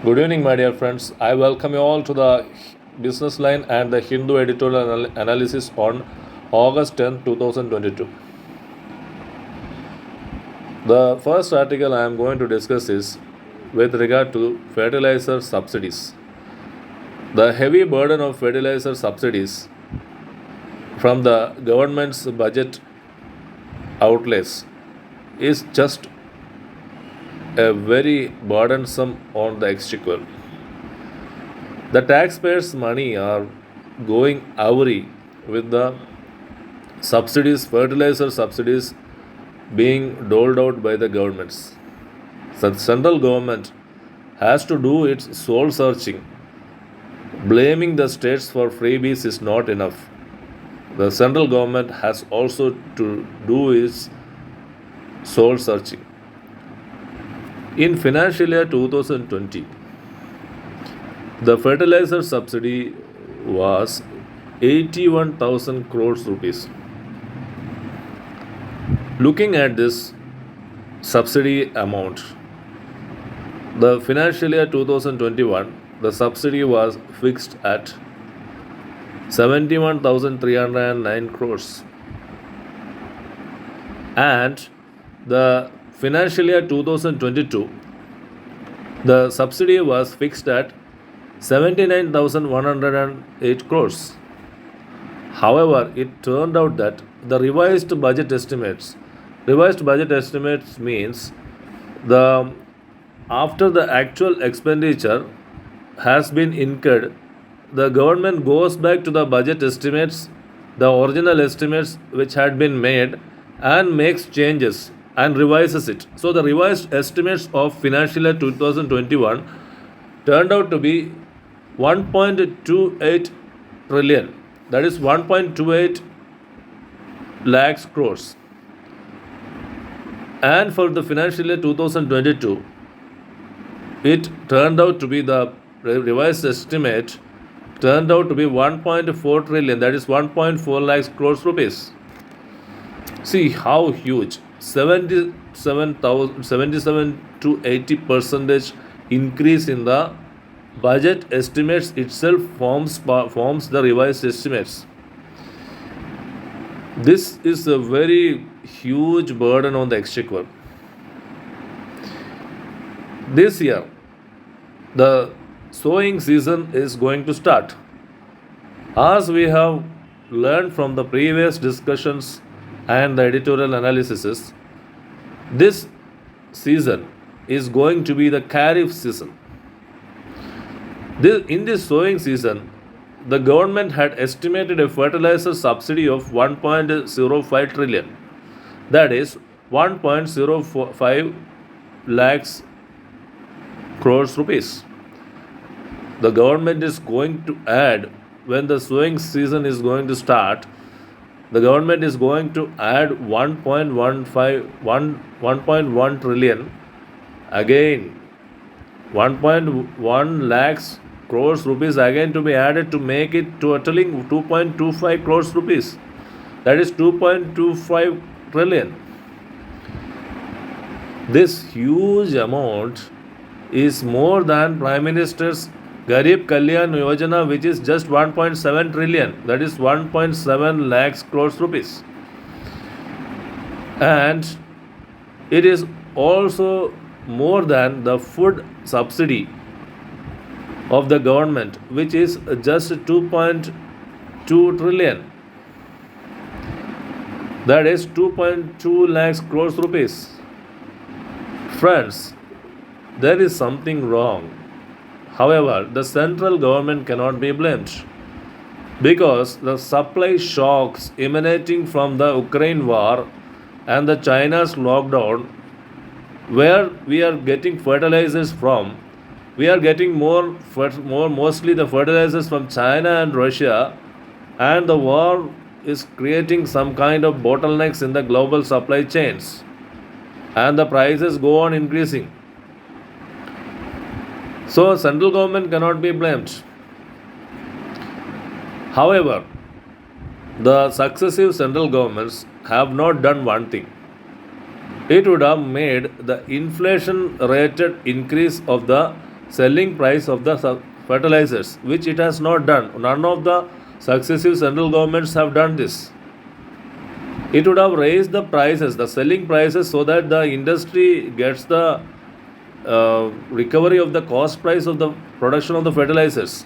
Good evening, my dear friends. I welcome you all to the Businessline and the Hindu Editorial Analysis on August 10, 2022. The first article I am going to discuss is with regard to fertilizer subsidies. The heavy burden of fertilizer subsidies from the government's budget outlays is just a very burdensome on the exchequer. The taxpayers' money are going awry with the subsidies, fertilizer subsidies being doled out by the governments. So the central government has to do its soul searching. Blaming the states for freebies is not enough. The central government has also to do its soul searching. In financial year 2020, the fertilizer subsidy was 81,000 crores rupees. Looking at this subsidy amount, the financial year 2021, the subsidy was fixed at 71,309 crores. And the financial year 2022, the subsidy was fixed at 79,108 crores. However, it turned out that the revised budget estimates means the after the actual expenditure has been incurred, the government goes back to the budget estimates, the original estimates which had been made, and makes changes and revises it. So the revised estimates of financial year 2021 turned out to be 1.28 trillion, that is 1.28 lakhs crores. And for the financial year 2022, it turned out to be the revised estimate turned out to be 1.4 trillion, that is 1.4 lakhs crores rupees. See how huge 77 to 80 percentage increase in the budget estimates itself forms the revised estimates. This is a very huge burden on the exchequer. This year, the sowing season is going to start. As we have learned from the previous discussions and the editorial analyses, this season is going to be the Kharif season. In this sowing season, the government had estimated a fertilizer subsidy of 1.05 trillion, that is 1.05 lakhs crores rupees. The government is going to add, when the sowing season is going to start, the government is going to add 1.1 trillion, again 1.1 lakhs crores rupees again to be added to make it totaling 2.25 crores rupees, that is 2.25 trillion. This huge amount is more than Prime Minister's Garib Kalyan Yojana, which is just 1.7 trillion, that is 1.7 lakhs crores rupees. And it is also more than the food subsidy of the government, which is just 2.2 trillion, that is 2.2 lakhs crores rupees. Friends, there is something wrong. However, the central government cannot be blamed because the supply shocks emanating from the Ukraine war and the China's lockdown, where we are getting fertilizers from, we are getting mostly the fertilizers from China and Russia, and the war is creating some kind of bottlenecks in the global supply chains, and the prices go on increasing. So central government cannot be blamed. However, the successive central governments have not done one thing. It would have made the inflation rated increase of the selling price of the fertilizers, which it has not done. None of the successive central governments have done this. It would have raised the prices, the selling prices, so that the industry gets the recovery of the cost price of the production of the fertilizers.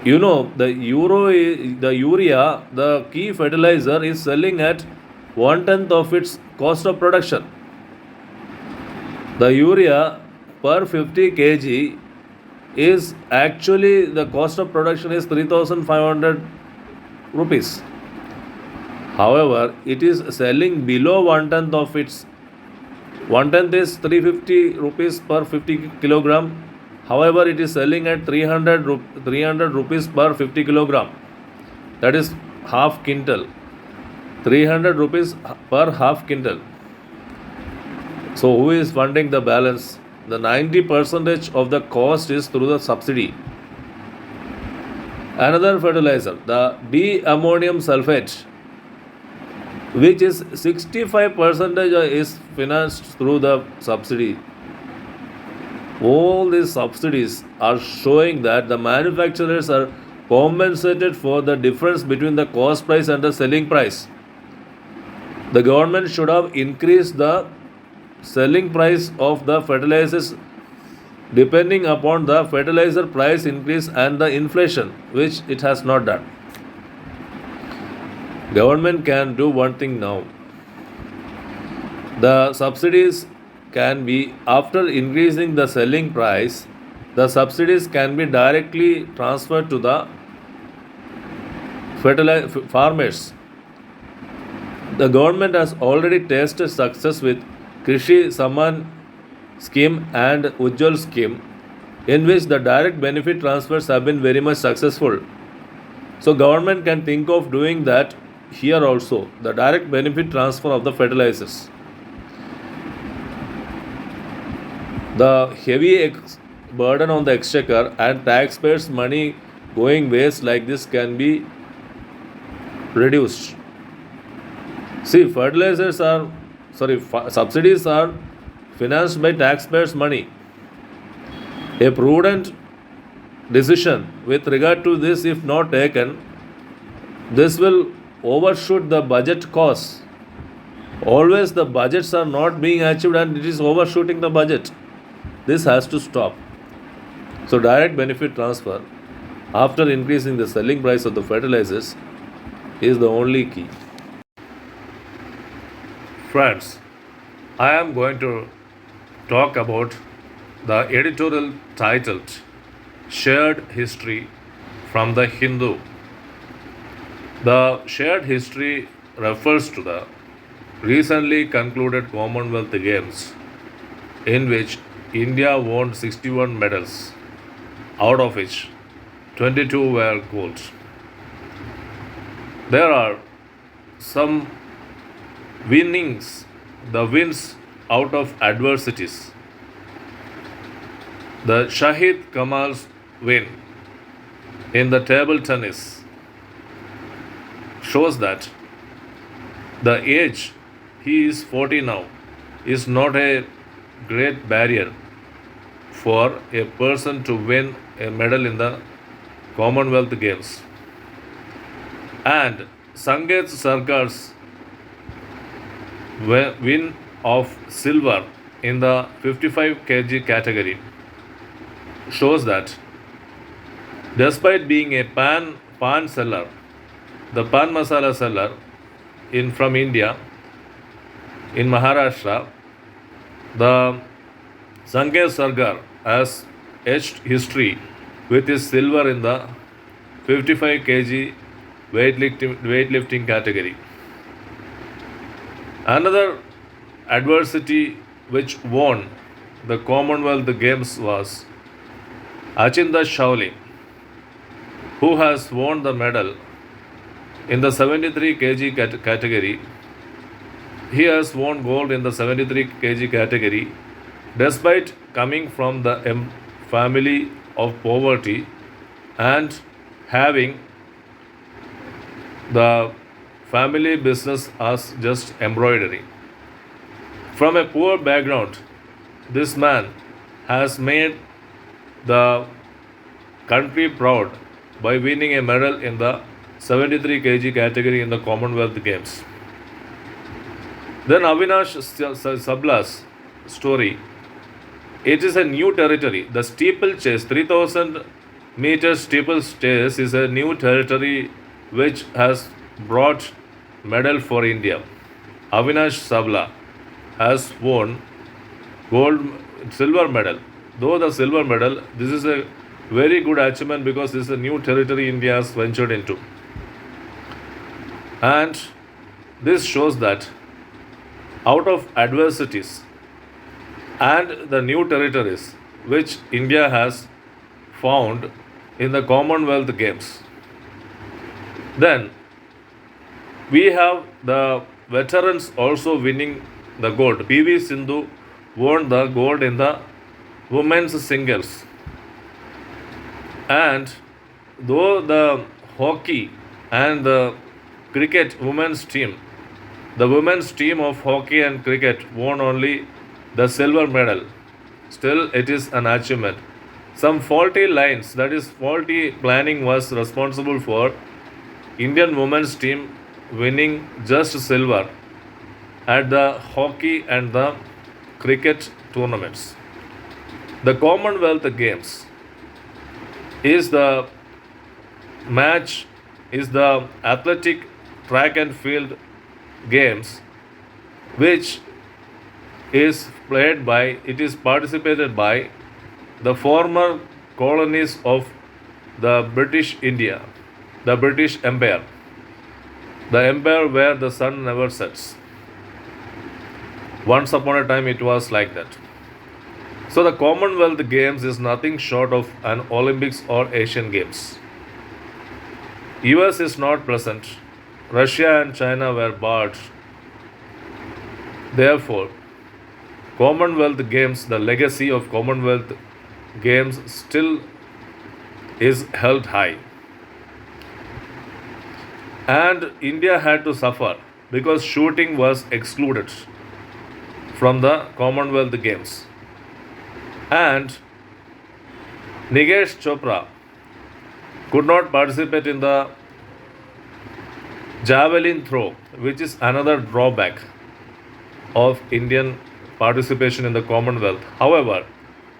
You know, the urea, the key fertilizer, is selling at 1/10 of its cost of production. The urea per 50 kg is actually, the cost of production is 3,500 rupees. However, it is selling below 1/10 of its. 1/10 is 350 rupees per 50 kilogram. However, it is selling at 300 rupees per 50 kilogram. That is half quintal. 300 rupees per half quintal. So who is funding the balance? The 90% of the cost is through the subsidy. Another fertilizer, the D-ammonium sulfate, which is 65% is financed through the subsidy. All these subsidies are showing that the manufacturers are compensated for the difference between the cost price and the selling price. The government should have increased the selling price of the fertilizers depending upon the fertilizer price increase and the inflation, which it has not done. Government can do one thing now. The subsidies can be, after increasing the selling price, the subsidies can be directly transferred to the farmers. The government has already tasted success with Krishi Samman scheme and Ujjwal scheme, in which the direct benefit transfers have been very much successful. So government can think of doing that here also, the direct benefit transfer of the fertilizers. The heavy burden on the exchequer and taxpayers' money going waste like this can be reduced. See, subsidies are financed by taxpayers' money. A prudent decision with regard to this, if not taken, this will overshoot the budget costs. Always the budgets are not being achieved and it is overshooting the budget. This has to stop. So direct benefit transfer after increasing the selling price of the fertilizers is the only key. Friends, I am going to talk about the editorial titled Shared History from the Hindu. The shared history refers to the recently concluded Commonwealth Games, in which India won 61 medals, out of which 22 were gold. There are some the wins out of adversities. The Shahid Kamal's win in the table tennis shows that the age, he is 40 now, is not a great barrier for a person to win a medal in the Commonwealth Games. And Sanget Sarkar's win of silver in the 55 kg category shows that despite being a pan seller, the pan masala seller from India, in Maharashtra, the Sanket Sarkar has etched history with his silver in the 55 kg weightlifting category. Another adversity which won the Commonwealth Games was Achinda Shauli, who has won the medal in the 73 kg category. He has won gold in the 73 kg category despite coming from the family of poverty and having the family business as just embroidery. From a poor background, this man has made the country proud by winning a medal in the 73 kg category in the Commonwealth Games. Then Avinash Sabla's story. It is a new territory. The steeplechase, 3000 meters steeplechase, is a new territory which has brought medal for India. Avinash Sabla has won silver medal. Though the silver medal, this is a very good achievement because this is a new territory India has ventured into. And this shows that out of adversities and the new territories which India has found in the Commonwealth Games, then we have the veterans also winning the gold. PV Sindhu won the gold in the women's singles. And though the hockey and the cricket women's team, the women's team of hockey and cricket won only the silver medal, still it is an achievement. Some faulty lines, that is faulty planning, was responsible for Indian women's team winning just silver at the hockey and the cricket tournaments. The Commonwealth Games is the athletic track and field games which is participated by the former colonies of the British India, the British Empire, the empire where the sun never sets. Once upon a time it was like that. So the Commonwealth Games is nothing short of an Olympics or Asian Games. US is not present. Russia and China were barred. Therefore, Commonwealth Games, the legacy of Commonwealth Games still is held high. And India had to suffer because shooting was excluded from the Commonwealth Games. And Nigesh Chopra could not participate in the javelin throw, which is another drawback of Indian participation in the Commonwealth. However,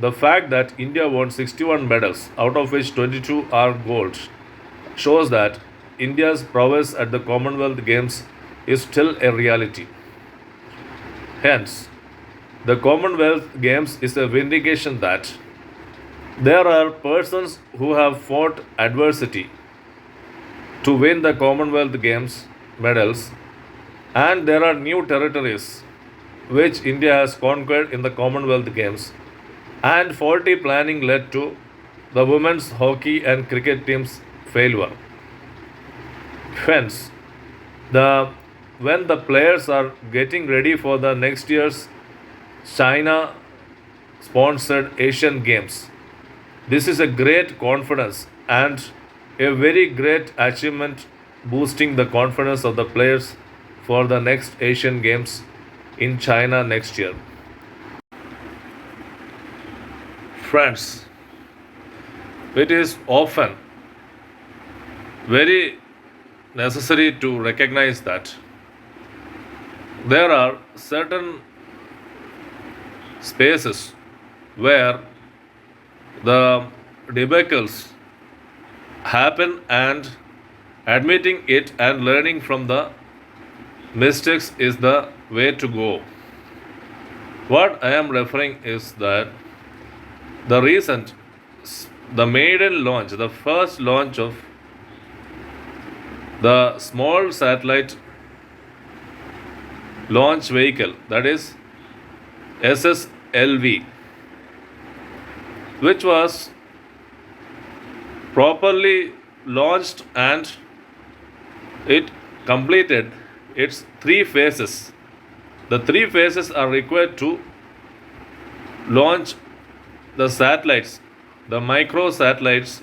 the fact that India won 61 medals, out of which 22 are gold, shows that India's prowess at the Commonwealth Games is still a reality. Hence, the Commonwealth Games is a vindication that there are persons who have fought adversity to win the Commonwealth Games medals, and there are new territories which India has conquered in the Commonwealth Games, and faulty planning led to the women's hockey and cricket teams' failure. Hence, when the players are getting ready for the next year's China sponsored Asian Games, this is a great confidence and a very great achievement, boosting the confidence of the players for the next Asian Games in China next year. Friends, it is often very necessary to recognize that there are certain spaces where the debacles happen, and admitting it and learning from the mistakes is the way to go. What I am referring is that the maiden launch, the first launch of the small satellite launch vehicle, that is SSLV, which was properly launched and it completed its 3 phases. The 3 phases are required to launch the satellites, the micro satellites,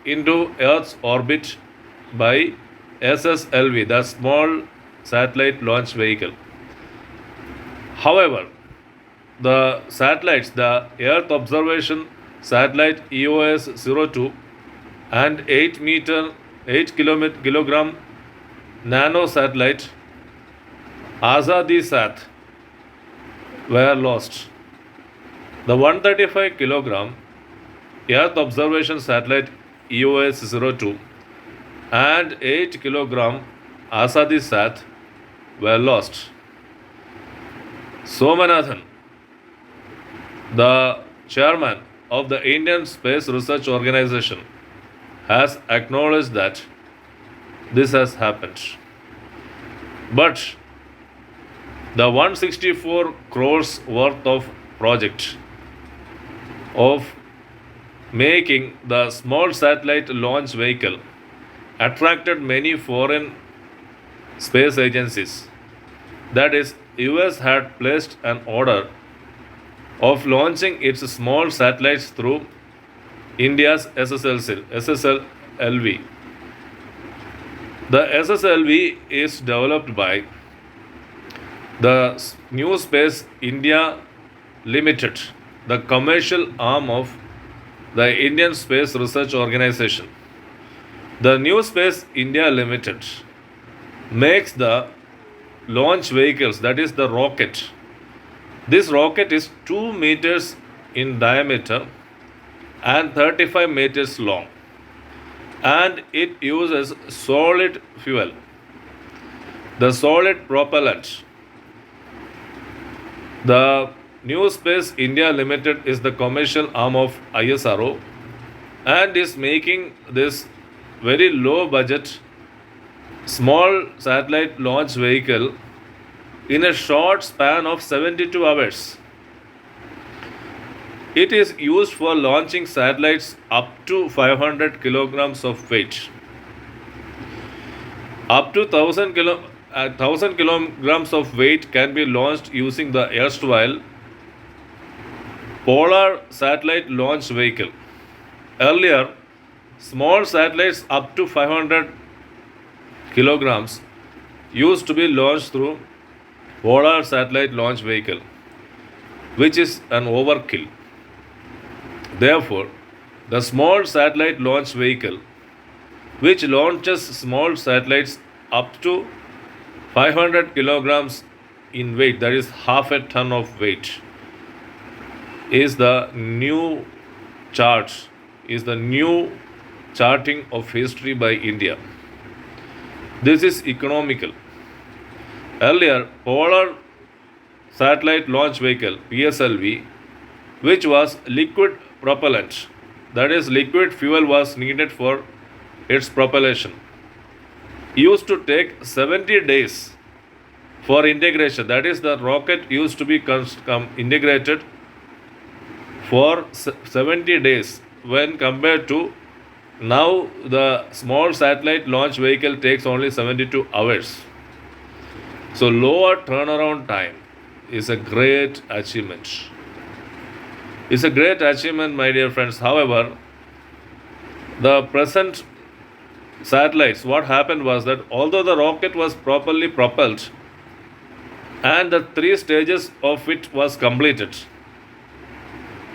into Earth's orbit by SSLV, the small satellite launch vehicle. However, the satellites, the Earth Observation Satellite EOS-02 and 8 kilogram nano satellite Azadi Sat were lost. The 135 kilogram Earth Observation Satellite EOS-02 and 8 kilogram Azadi Sat were lost. Somanathan, the chairman of the Indian Space Research Organization, has acknowledged that this has happened. But the 164 crores worth of project of making the small satellite launch vehicle attracted many foreign space agencies. That is, US had placed an order of launching its small satellites through India's SSLV. The SSLV is developed by the New Space India Limited, the commercial arm of the Indian Space Research Organization. The New Space India Limited makes the launch vehicles, that is the rocket. This rocket is 2 meters in diameter and 35 meters long, and it uses solid fuel. The solid propellant. The New Space India Limited is the commercial arm of ISRO and is making this very low budget small satellite launch vehicle in a short span of 72 hours. It is used for launching satellites up to 500 kilograms of weight. Up to 1000 kilograms of weight can be launched using the erstwhile Polar Satellite Launch Vehicle. Earlier, small satellites up to 500 kilograms used to be launched through Polar Satellite Launch Vehicle, which is an overkill. Therefore, the small satellite launch vehicle, which launches small satellites up to 500 kilograms in weight, that is half a ton of weight, is the new charting of history by India. This is economical. Earlier, Polar Satellite Launch Vehicle PSLV, which was liquid propellant, that is, liquid fuel was needed for its propulsion, used to take 70 days for integration. That is, the rocket used to be integrated for 70 days when compared to now the small satellite launch vehicle takes only 72 hours. So lower turnaround time is a great achievement. It's a great achievement, my dear friends. However, the present satellites, what happened was that although the rocket was properly propelled and the 3 stages of it was completed,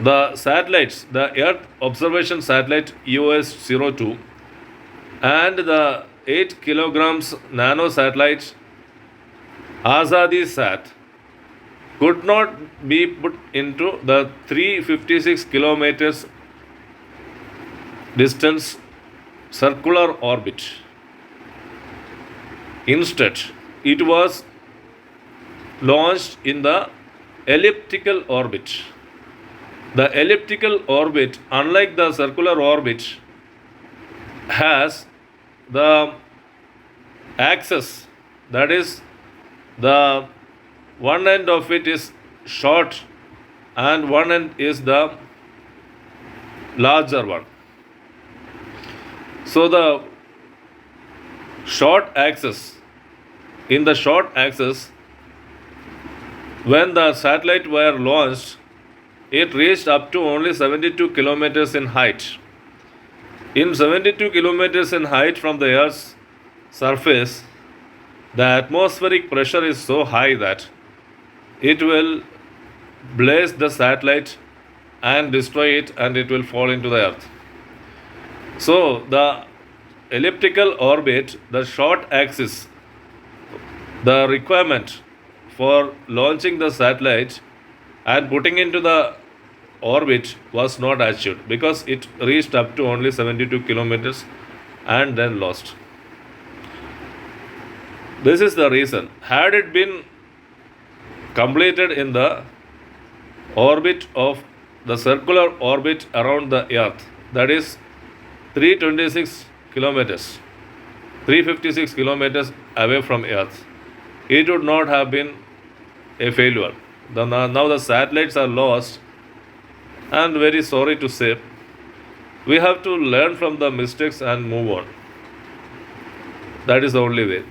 the satellites, the Earth Observation Satellite EOS-02 and the 8 kilograms nano satellite Azadi Sat could not be put into the 356 kilometers distance circular orbit. Instead, it was launched in the elliptical orbit. The elliptical orbit, unlike the circular orbit, has the axis, that is, the one end of it is short and one end is the larger one. So the short axis, in the short axis, when the satellite were launched, it reached up to only 72 kilometers in height. In 72 kilometers in height from the Earth's surface, the atmospheric pressure is so high that it will blaze the satellite and destroy it, and it will fall into the earth. So, the elliptical orbit, the short axis, the requirement for launching the satellite and putting into the orbit was not achieved because it reached up to only 72 kilometers and then lost. This is the reason. Had it been completed in the orbit of the circular orbit around the earth, that is 326 kilometers, 356 kilometers away from earth, it would not have been a failure. Now the satellites are lost, and very sorry to say, we have to learn from the mistakes and move on. That is the only way.